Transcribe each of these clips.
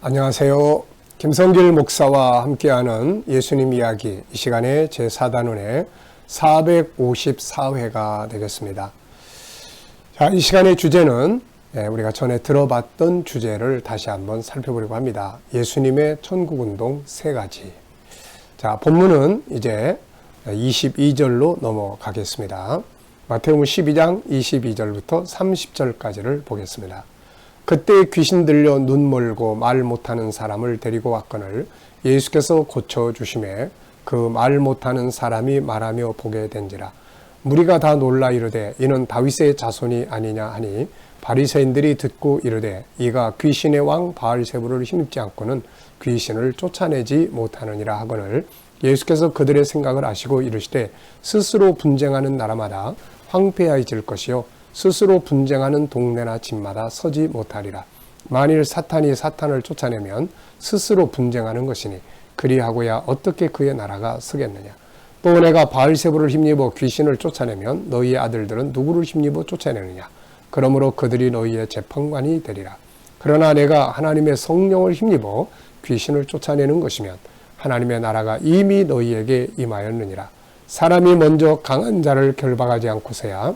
안녕하세요. 김성길 목사와 함께하는 예수님 이야기, 이 시간에 제4단원의 454회가 되겠습니다. 자, 이 시간의 주제는 우리가 전에 들어봤던 주제를 다시 한번 살펴보려고 합니다. 예수님의 천국운동 3가지. 자, 본문은 이제 22절로 넘어가겠습니다. 마태복음 12장 22절부터 30절까지를 보겠습니다. 그때 귀신 들려 눈 멀고 말 못하는 사람을 데리고 왔거늘 예수께서 고쳐주심에 그 말 못하는 사람이 말하며 보게 된지라. 무리가 다 놀라 이르되 이는 다윗의 자손이 아니냐 하니 바리새인들이 듣고 이르되 이가 귀신의 왕 바알세부를 힘입지 않고는 귀신을 쫓아내지 못하느니라 하거늘 예수께서 그들의 생각을 아시고 이르시되 스스로 분쟁하는 나라마다 황폐해질 것이요 스스로 분쟁하는 동네나 집마다 서지 못하리라. 만일 사탄이 사탄을 쫓아내면 스스로 분쟁하는 것이니 그리하고야 어떻게 그의 나라가 서겠느냐. 또 내가 바알세부를 힘입어 귀신을 쫓아내면 너희의 아들들은 누구를 힘입어 쫓아내느냐. 그러므로 그들이 너희의 재판관이 되리라. 그러나 내가 하나님의 성령을 힘입어 귀신을 쫓아내는 것이면 하나님의 나라가 이미 너희에게 임하였느니라. 사람이 먼저 강한 자를 결박하지 않고서야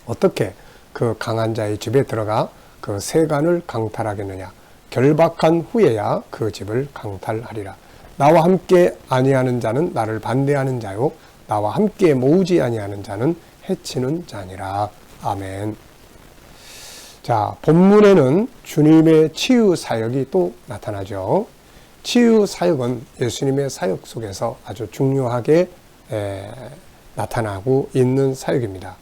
어떻게 그 강한 자의 집에 들어가 그 세간을 강탈하겠느냐. 결박한 후에야 그 집을 강탈하리라. 나와 함께 아니하는 자는 나를 반대하는 자요 나와 함께 모으지 아니하는 자는 해치는 자니라. 아멘. 자, 본문에는 주님의 치유 사역이 또 나타나죠. 치유 사역은 예수님의 사역 속에서 아주 중요하게 나타나고 있는 사역입니다.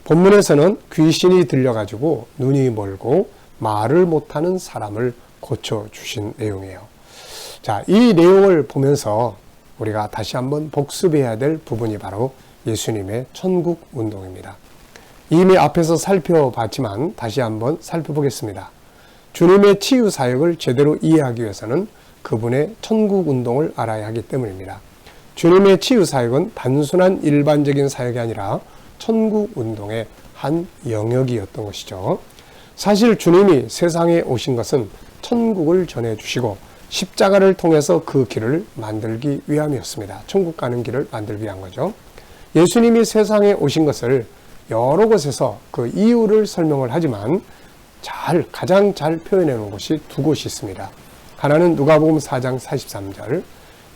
본문에서는 귀신이 들려가지고 눈이 멀고 말을 못하는 사람을 고쳐주신 내용이에요. 자, 이 내용을 보면서 우리가 다시 한번 복습해야 될 부분이 바로 예수님의 천국 운동입니다. 이미 앞에서 살펴봤지만 다시 한번 살펴보겠습니다. 주님의 치유 사역을 제대로 이해하기 위해서는 그분의 천국 운동을 알아야 하기 때문입니다. 주님의 치유 사역은 단순한 일반적인 사역이 아니라 천국 운동의 한 영역이었던 것이죠. 사실 주님이 세상에 오신 것은 천국을 전해주시고 십자가를 통해서 그 길을 만들기 위함이었습니다. 천국 가는 길을 만들기 위한 거죠. 예수님이 세상에 오신 것을 여러 곳에서 그 이유를 설명을 하지만 가장 잘 표현해 놓은 곳이 두 곳이 있습니다. 하나는 누가복음 4장 43절,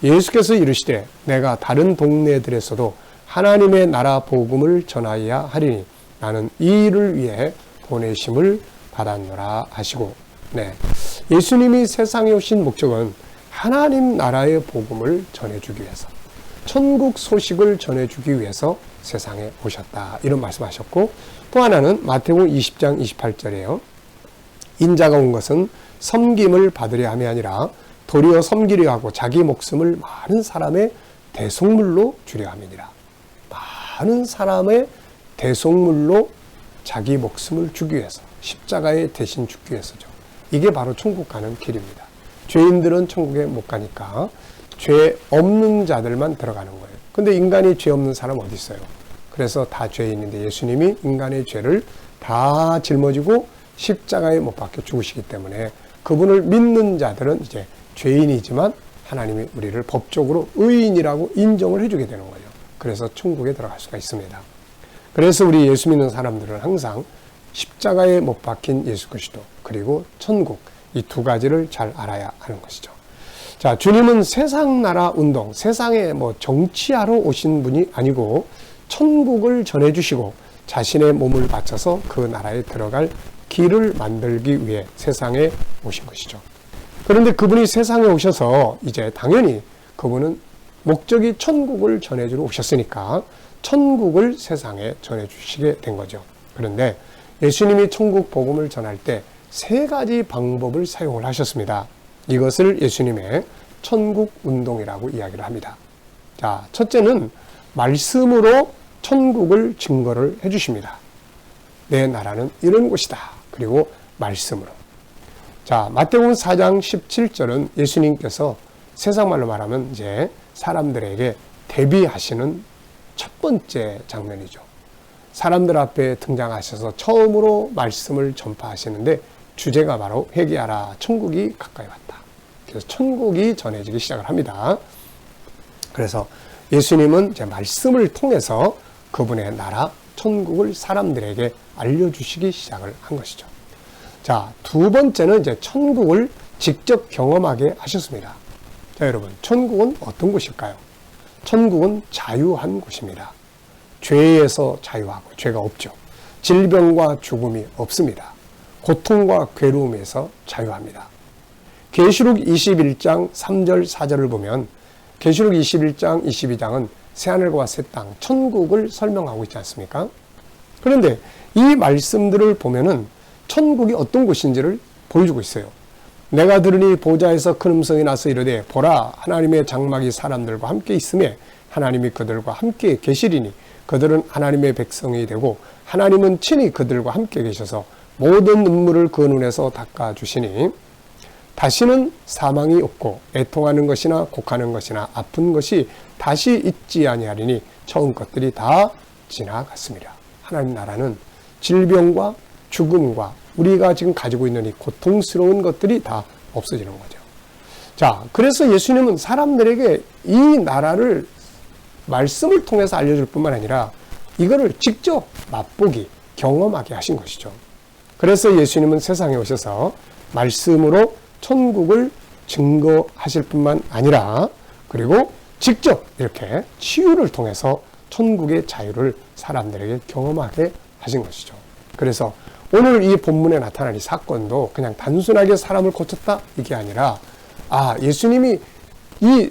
예수께서 이르시되 내가 다른 동네들에서도 하나님의 나라 복음을 전하여야 하리니 나는 이 일을 위해 보내심을 받았노라 하시고, 예수님이 세상에 오신 목적은 하나님 나라의 복음을 전해주기 위해서, 천국 소식을 전해주기 위해서 세상에 오셨다, 이런 말씀하셨고, 또 하나는 마태복음 20장 28절이에요. 인자가 온 것은 섬김을 받으려 함이 아니라 도리어 섬기려 하고 자기 목숨을 많은 사람의 대속물로 주려 함이니라. 많은 사람의 대속물로 자기 목숨을 주기 위해서, 십자가에 대신 죽기 위해서죠. 이게 바로 천국 가는 길입니다. 죄인들은 천국에 못 가니까 죄 없는 자들만 들어가는 거예요. 근데 인간이 죄 없는 사람 어디 있어요? 그래서 다 죄인인데 예수님이 인간의 죄를 다 짊어지고 십자가에 못 박혀 죽으시기 때문에 그분을 믿는 자들은 이제 죄인이지만 하나님이 우리를 법적으로 의인이라고 인정을 해주게 되는 거예요. 그래서 천국에 들어갈 수가 있습니다. 그래서 우리 예수 믿는 사람들은 항상 십자가에 못 박힌 예수 그리스도 그리고 천국, 이 두 가지를 잘 알아야 하는 것이죠. 자, 주님은 세상 나라 운동, 세상에 정치하러 오신 분이 아니고 천국을 전해주시고 자신의 몸을 바쳐서 그 나라에 들어갈 길을 만들기 위해 세상에 오신 것이죠. 그런데 그분이 세상에 오셔서 이제 당연히 그분은 목적이 천국을 전해주러 오셨으니까 천국을 세상에 전해주시게 된 거죠. 그런데 예수님이 천국 복음을 전할 때 3가지 방법을 사용을 하셨습니다. 이것을 예수님의 천국 운동이라고 이야기를 합니다. 자, 첫째는 말씀으로 천국을 증거를 해주십니다. 내 나라는 이런 곳이다. 그리고 말씀으로. 자, 마태복음 4장 17절은 예수님께서 세상 말로 말하면 이제 사람들에게 데뷔하시는 첫 번째 장면이죠. 사람들 앞에 등장하셔서 처음으로 말씀을 전파하시는데 주제가 바로 회개하라, 천국이 가까이 왔다. 그래서 천국이 전해지기 시작을 합니다. 그래서 예수님은 이제 말씀을 통해서 그분의 나라, 천국을 사람들에게 알려주시기 시작을 한 것이죠. 자, 두 번째는 이제 천국을 직접 경험하게 하셨습니다. 자, 여러분, 천국은 어떤 곳일까요? 천국은 자유한 곳입니다. 죄에서 자유하고, 죄가 없죠. 질병과 죽음이 없습니다. 고통과 괴로움에서 자유합니다. 계시록 21장 3절 4절을 보면 계시록 21장 22장은 새하늘과 새 땅, 천국을 설명하고 있지 않습니까? 그런데 이 말씀들을 보면은 천국이 어떤 곳인지를 보여주고 있어요. 내가 들으니 보좌에서 큰 음성이 나서 이르되 보라, 하나님의 장막이 사람들과 함께 있음에 하나님이 그들과 함께 계시리니 그들은 하나님의 백성이 되고 하나님은 친히 그들과 함께 계셔서 모든 눈물을 그 눈에서 닦아주시니 다시는 사망이 없고 애통하는 것이나 곡하는 것이나 아픈 것이 다시 있지 아니하리니 처음 것들이 다 지나갔습니다. 하나님 나라는 질병과 죽음과 우리가 지금 가지고 있는 이 고통스러운 것들이 다 없어지는 거죠. 자, 그래서 예수님은 사람들에게 이 나라를 말씀을 통해서 알려줄 뿐만 아니라 이거를 직접 맛보기, 경험하게 하신 것이죠. 그래서 예수님은 세상에 오셔서 말씀으로 천국을 증거하실 뿐만 아니라 그리고 직접 이렇게 치유를 통해서 천국의 자유를 사람들에게 경험하게 하신 것이죠. 그래서 오늘 이 본문에 나타난 이 사건도 그냥 단순하게 사람을 고쳤다 이게 아니라 예수님이 이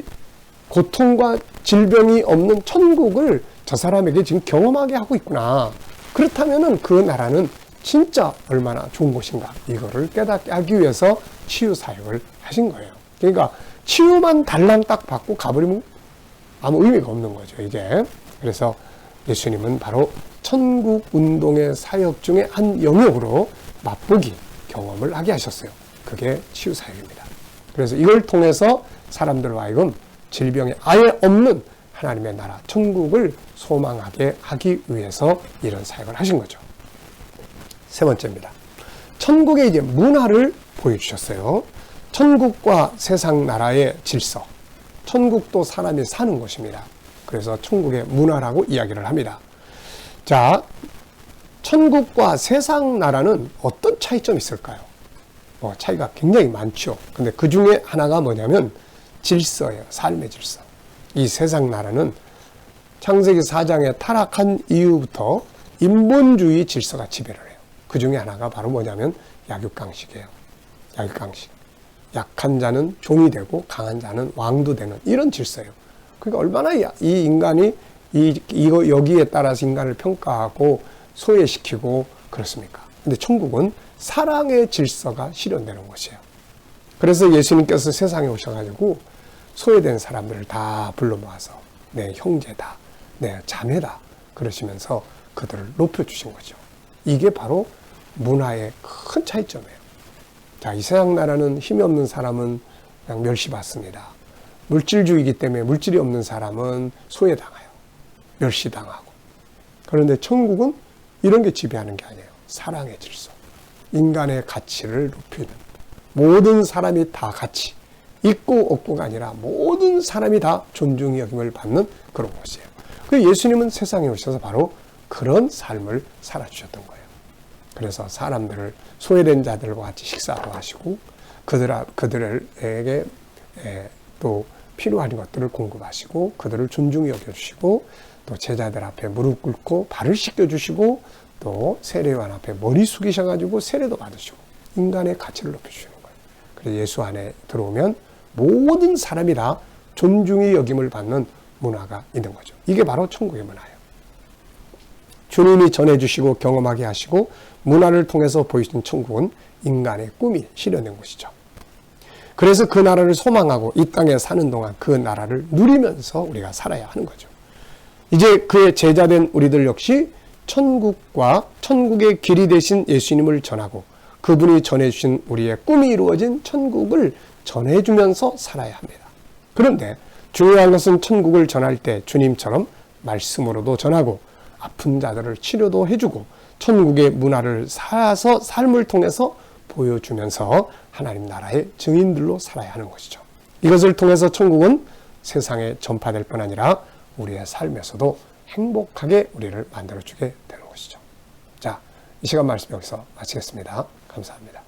고통과 질병이 없는 천국을 저 사람에게 지금 경험하게 하고 있구나. 그렇다면은 그 나라는 진짜 얼마나 좋은 곳인가 이거를 깨닫게 하기 위해서 치유 사역을 하신 거예요. 그러니까 치유만 달랑 딱 받고 가버리면 아무 의미가 없는 거죠, 이게. 그래서 예수님은 바로 천국 운동의 사역 중에 한 영역으로 맛보기 경험을 하게 하셨어요. 그게 치유 사역입니다. 그래서 이걸 통해서 사람들로 하여금 질병이 아예 없는 하나님의 나라 천국을 소망하게 하기 위해서 이런 사역을 하신 거죠. 세 번째입니다. 천국의 이제 문화를 보여주셨어요. 천국과 세상 나라의 질서. 천국도 사람이 사는 곳입니다. 그래서 천국의 문화라고 이야기를 합니다. 자, 천국과 세상 나라는 어떤 차이점이 있을까요? 차이가 굉장히 많죠. 근데 그 중에 하나가 뭐냐면 질서예요. 삶의 질서. 이 세상 나라는 창세기 4장에 타락한 이후부터 인본주의 질서가 지배를 해요. 그 중에 하나가 바로 뭐냐면 약육강식이에요. 약육강식. 약한 자는 종이 되고 강한 자는 왕도 되는 이런 질서예요. 그러니까 얼마나 이 인간이 여기에 따라서 인간을 평가하고 소외시키고 그렇습니까? 근데 천국은 사랑의 질서가 실현되는 것이에요. 그래서 예수님께서 세상에 오셔가지고 소외된 사람들을 다 불러 모아서 내 형제다, 내 자매다 그러시면서 그들을 높여주신 거죠. 이게 바로 문화의 큰 차이점이에요. 자, 이 세상 나라는 힘이 없는 사람은 그냥 멸시받습니다. 물질주의이기 때문에 물질이 없는 사람은 소외당해요. 멸시당하고. 그런데 천국은 이런 게 지배하는 게 아니에요. 사랑의 질서. 인간의 가치를 높이는. 모든 사람이 다 가치. 있고 없고가 아니라 모든 사람이 다 존중의 여김을 받는 그런 곳이에요. 그래서 예수님은 세상에 오셔서 바로 그런 삶을 살아주셨던 거예요. 그래서 사람들을 소외된 자들과 같이 식사도 하시고 그들에게 또 필요한 것들을 공급하시고 그들을 존중히 여겨주시고 또 제자들 앞에 무릎 꿇고 발을 씻겨주시고 또 세례요한 앞에 머리 숙이셔가지고 세례도 받으시고 인간의 가치를 높여주시는 거예요. 그래서 예수 안에 들어오면 모든 사람이 다 존중의 여김을 받는 문화가 있는 거죠. 이게 바로 천국의 문화예요. 주님이 전해주시고 경험하게 하시고 문화를 통해서 보여주신 천국은 인간의 꿈이 실현된 곳이죠. 그래서 그 나라를 소망하고 이 땅에 사는 동안 그 나라를 누리면서 우리가 살아야 하는 거죠. 이제 그의 제자된 우리들 역시 천국과 천국의 길이 되신 예수님을 전하고 그분이 전해주신 우리의 꿈이 이루어진 천국을 전해주면서 살아야 합니다. 그런데 중요한 것은 천국을 전할 때 주님처럼 말씀으로도 전하고 아픈 자들을 치료도 해주고 천국의 문화를 살아서 삶을 통해서 보여주면서 하나님 나라의 증인들로 살아야 하는 것이죠. 이것을 통해서 천국은 세상에 전파될 뿐 아니라 우리의 삶에서도 행복하게 우리를 만들어주게 되는 것이죠. 자, 이 시간 말씀 여기서 마치겠습니다. 감사합니다.